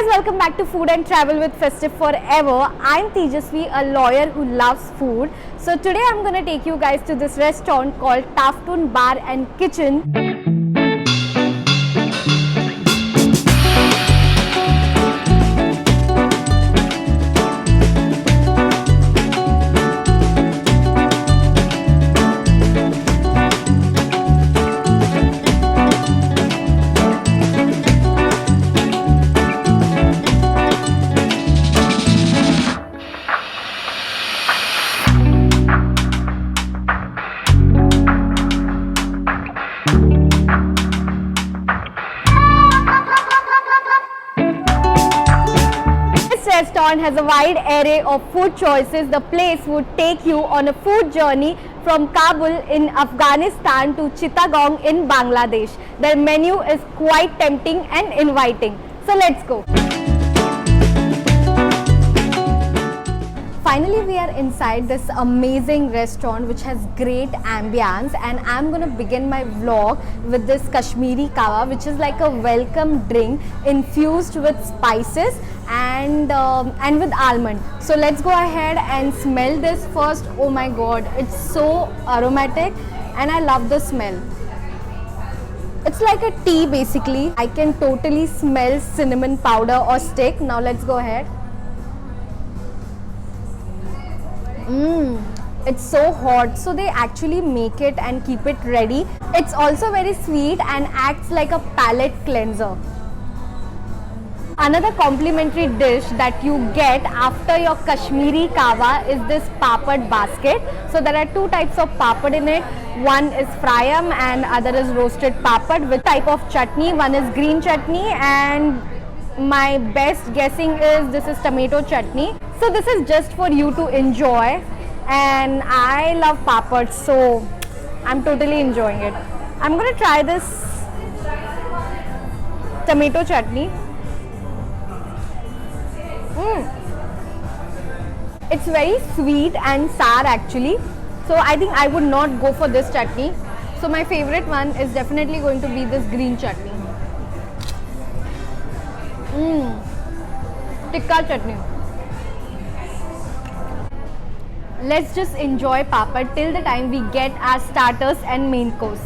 guys, welcome back to Food and Travel with Festive Forever. I'm Tejasvi, a lawyer who loves food. So today I'm going to take you guys to this restaurant called Taftun Bar and Kitchen. This restaurant has a wide array of food choices. The place would take you on a food journey from Kabul in Afghanistan to Chittagong in Bangladesh. Their menu is quite tempting and inviting. So let's go. Finally, we are inside this amazing restaurant which has great ambience, and I'm going to begin my vlog with this Kashmiri Kahwa, which is like a welcome drink infused with spices and with almond. So let's go ahead and smell this first. Oh my god, it's so aromatic and I love the smell. It's like a tea basically. I can totally smell cinnamon powder or stick. Now let's go ahead. It's so hot, so they actually make it and keep it ready. It's also very sweet and acts like a palate cleanser. Another complimentary dish that you get after your Kashmiri Kahwa is this papad basket. So there are two types of papad in it. One is fryam and other is roasted papad with type of chutney. One is green chutney and my best guessing is this is tomato chutney. So this is just for you to enjoy, and I love papad, so I'm totally enjoying it. I'm gonna try this tomato chutney. It's very sweet and sour actually, so I think I would not go for this chutney. So my favorite one is definitely going to be this green chutney. Tikka chutney. Let's just enjoy papad till the time we get our starters and main course.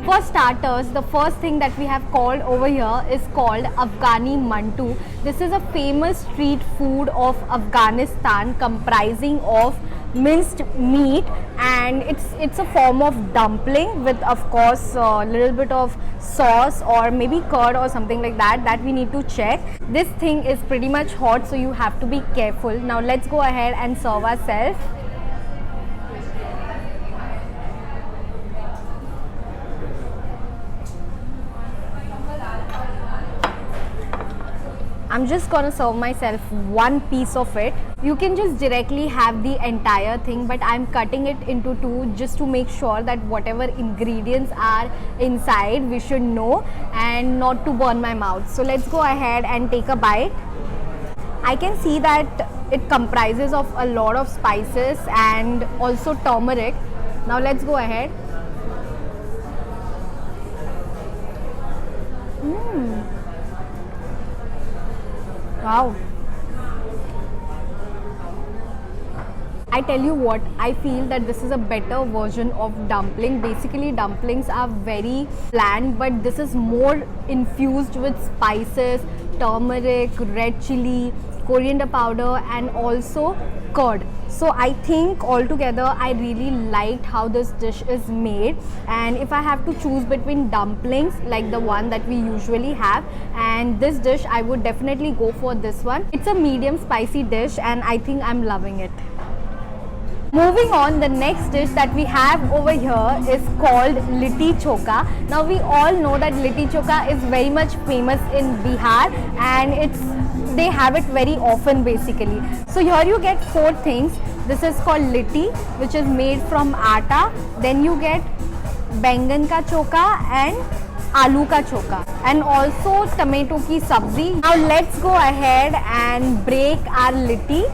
For starters, the first thing that we have called over here is called Afghani Mantu. This is a famous street food of Afghanistan comprising of minced meat, and it's a form of dumpling with of course a little bit of sauce or maybe curd or something like that we need to check. This thing is pretty much hot, so you have to be careful. Now let's go ahead and serve ourselves. I'm just gonna serve myself one piece of it. You can just directly have the entire thing, but I'm cutting it into two just to make sure that whatever ingredients are inside we should know and not to burn my mouth. So let's go ahead and take a bite. I can see that it comprises of a lot of spices and also turmeric. Now let's go ahead. Wow. I tell you what, I feel that this is a better version of dumpling. Basically, dumplings are very bland, but this is more infused with spices, turmeric, red chili, coriander powder and also curd. So I think altogether I really liked how this dish is made, and if I have to choose between dumplings like the one that we usually have and this dish, I would definitely go for this one. It's a medium spicy dish and I think I'm loving it. Moving on, the next dish that we have over here is called Litti Chokha. Now we all know that Litti Chokha is very much famous in Bihar, and they have it very often basically. So here you get four things. This is called litti, which is made from atta. Then you get बैंगन का चोखा and आलू का चोखा, and also tomato की sabzi. Now let's go ahead and break our litti.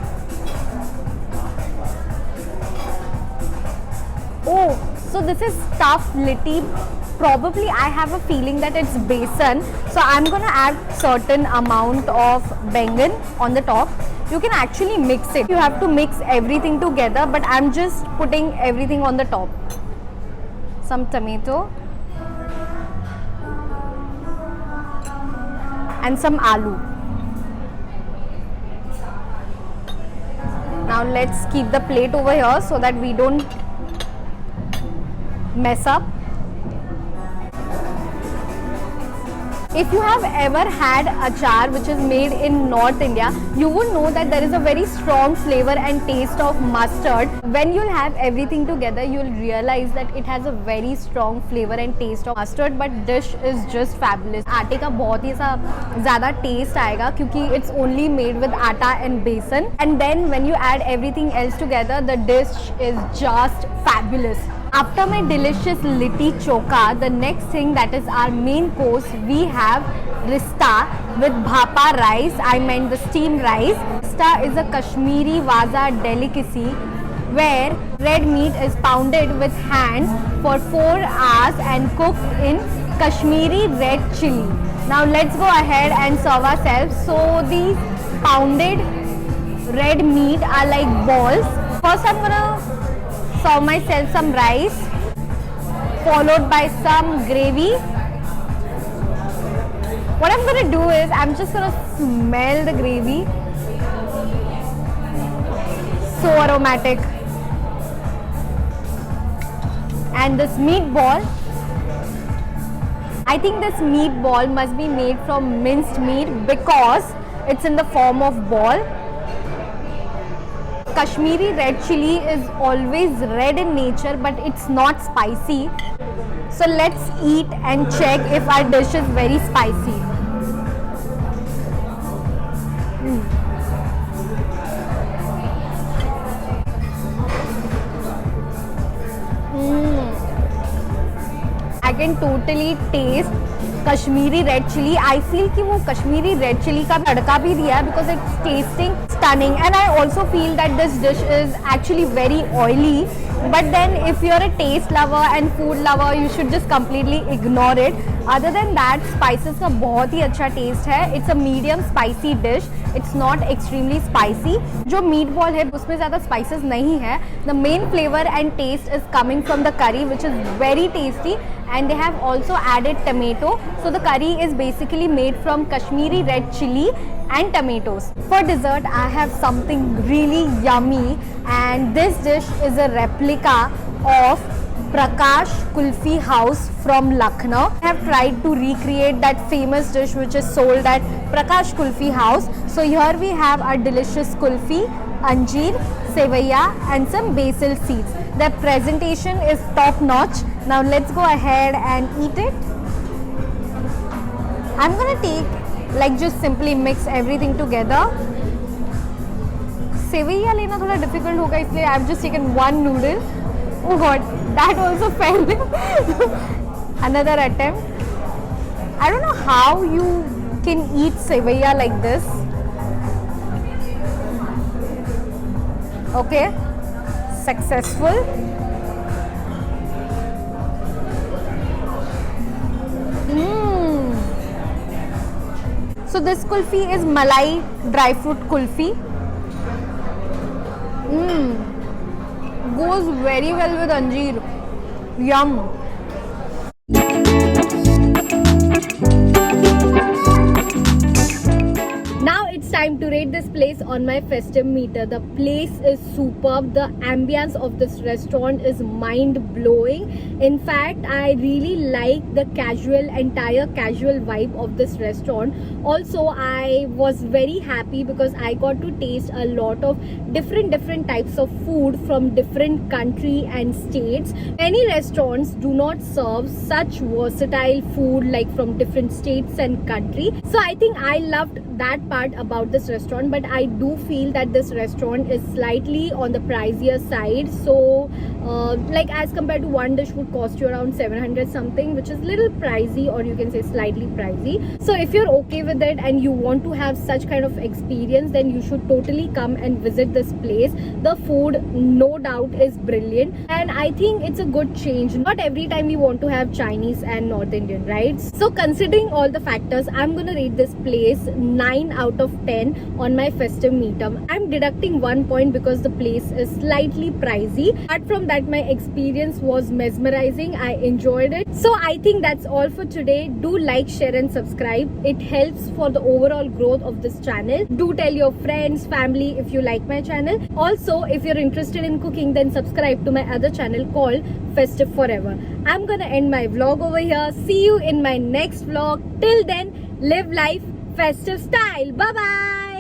So this is stuffed litti. Probably I have a feeling that it's besan. So I'm gonna add certain amount of bengan on the top. You can actually mix it. You have to mix everything together, but I'm just putting everything on the top. Some tomato and some aloo. Now let's keep the plate over here so that we don't mess up. If you have ever had achar which is made in North India, you would know that there is a very strong flavor and taste of mustard. When you'll have everything together, you'll realize that it has a very strong flavor and taste of mustard, but dish is just fabulous. आटे का बहुत ही सा ज़्यादा taste आएगा क्योंकि it's only made with atta and besan. And then when you add everything else together, the dish is just fabulous. After my delicious litti chokha, the next thing that is our main course, we have rista with bhapa rice. I meant the steamed rice. Rista is a Kashmiri waza delicacy where red meat is pounded with hands for 4 hours and cooked in Kashmiri red chili. Now let's go ahead and serve ourselves. So these pounded red meat are like balls. First I'm gonna serve myself some rice followed by some gravy. What I'm gonna do is I'm just gonna smell the gravy. So aromatic. And this meatball, I think this meatball must be made from minced meat because it's in the form of ball. Kashmiri red chili is always red in nature, but it's not spicy. So let's eat and check if our dish is very spicy. I can totally taste Kashmiri red chili. I feel कि वो Kashmiri red chili का तड़का भी दिया है because it's tasting stunning. And I also feel that this dish is actually very oily. But then if you're a taste lover and food lover, you should just completely ignore it. Other than that, spices का बहुत ही अच्छा taste है. It's a medium spicy dish. It's not extremely spicy. जो meatball है उसमें ज़्यादा spices नहीं है. The main flavor and taste is coming from the curry, which is very tasty. And they have also added tomato. So the curry is basically made from Kashmiri red chili and tomatoes. For dessert, I have something really yummy, and this dish is a replica of Prakash Kulfi House from Lucknow. I have tried to recreate that famous dish which is sold at Prakash Kulfi House. So here we have our delicious kulfi, anjeer, sevaiya and some basil seeds. The presentation is top notch. Now let's go ahead and eat it. I'm gonna take like just simply mix everything together. Sewaiya लेना थोड़ा difficult होगा इसलिए I have just taken one noodle. Oh God, that also fail. Another attempt. I don't know how you can eat sevaiya like this. Okay, successful. So this kulfi is malai dry fruit kulfi. Goes very well with anjeer. Yum. Now it's time to rate this place on my festive meter. The place is superb. The ambience of this restaurant is mind-blowing. In fact, I really like the entire casual vibe of this restaurant. Also, I was very happy because I got to taste a lot of different types of food from different country and states. Many restaurants do not serve such versatile food like from different states and country. So I think I loved that part about about this restaurant, but I do feel that this restaurant is slightly on the pricier side. So like as compared to one dish would cost you around 700 something, which is little pricey, or you can say slightly pricey. So if you're okay with it and you want to have such kind of experience, then you should totally come and visit this place. The food no doubt is brilliant, and I think it's a good change. Not every time we want to have Chinese and North Indian, right? So considering all the factors, I'm gonna rate this place 9 out of 10 on my festive meetup. I'm deducting 1 point because the place is slightly pricey. Apart from that, my experience was mesmerizing. I enjoyed it. So I think that's all for today. Do like, share and subscribe. It helps for the overall growth of this channel. Do tell your friends, family if you like my channel. Also, if you're interested in cooking, then subscribe to my other channel called Festive Forever. I'm gonna end my vlog over here. See you in my next vlog. Till then, live life festive style. Bye bye.